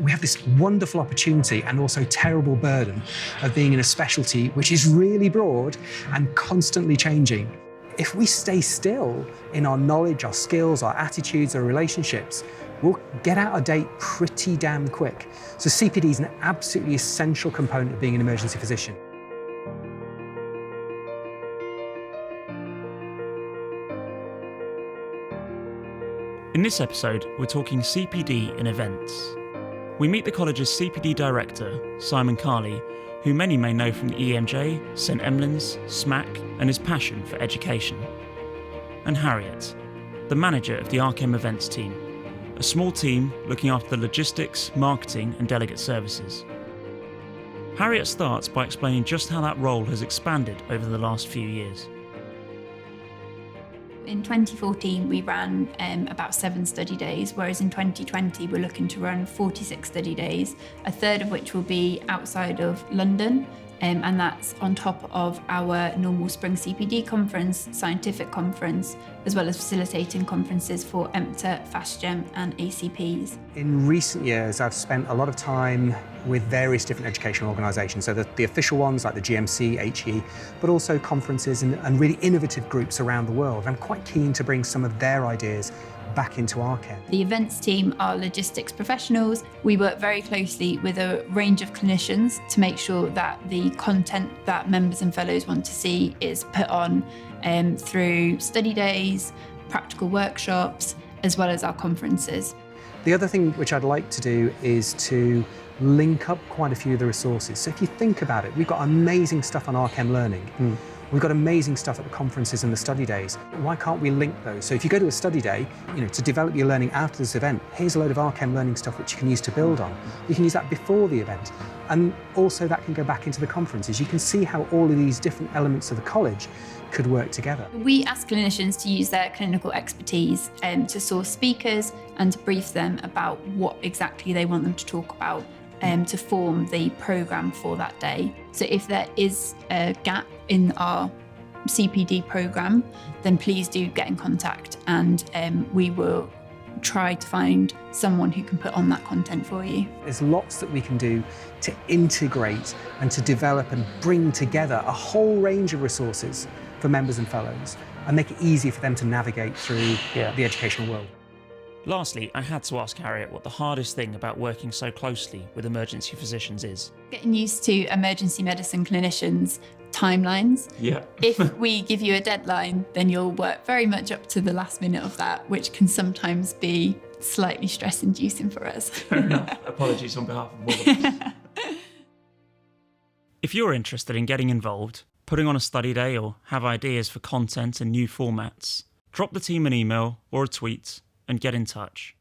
we have this wonderful opportunity and also terrible burden of being in a specialty which is really broad and constantly changing. If we stay still in our knowledge, our skills, our attitudes, our relationships, we'll get out of date pretty damn quick. So CPD is an absolutely essential component of being an emergency physician. In this episode, we're talking CPD in events. We meet the college's CPD director, Simon Carley, who many may know from the EMJ, St Emlyn's, SMAC, and his passion for education. And Harriet, the manager of the RCEM events team, a small team looking after the logistics, marketing, and delegate services. Harriet starts by explaining just how that role has expanded over the last few years. In 2014, we ran about 7 study days, whereas in 2020, we're looking to run 46 study days, a third of which will be outside of London, and that's on top of our normal Spring CPD conference, scientific conference, as well as facilitating conferences for EMTA, FastGem and ACPs. In recent years, I've spent a lot of time with various different educational organisations, so the official ones like the GMC, HE, but also conferences and really innovative groups around the world. I'm quite keen to bring some of their ideas back into RCEM. The events team are logistics professionals. We work very closely with a range of clinicians to make sure that the content that members and fellows want to see is put on through study days, practical workshops, as well as our conferences. The other thing which I'd like to do is to link up quite a few of the resources. So if you think about it, we've got amazing stuff on RCEM Learning. We've got amazing stuff at the conferences and the study days. Why can't we link those? So if you go to a study day, to develop your learning out of this event, here's a load of RCEM Learning stuff which you can use to build on. You can use that before the event. And also that can go back into the conferences. You can see how all of these different elements of the college could work together. We ask clinicians to use their clinical expertise to source speakers and to brief them about what exactly they want them to talk about to form the programme for that day. So if there is a gap in our CPD programme, then please do get in contact and we will try to find someone who can put on that content for you. There's lots that we can do to integrate and to develop and bring together a whole range of resources for members and fellows and make it easier for them to navigate through the educational world. Lastly, I had to ask Harriet what the hardest thing about working so closely with emergency physicians is. Getting used to emergency medicine clinicians' timelines. Yeah. If we give you a deadline, then you'll work very much up to the last minute of that, which can sometimes be slightly stress-inducing for us. Fair enough. Apologies on behalf of all of us. If you're interested in getting involved, putting on a study day, or have ideas for content and new formats, drop the team an email or a tweet and get in touch.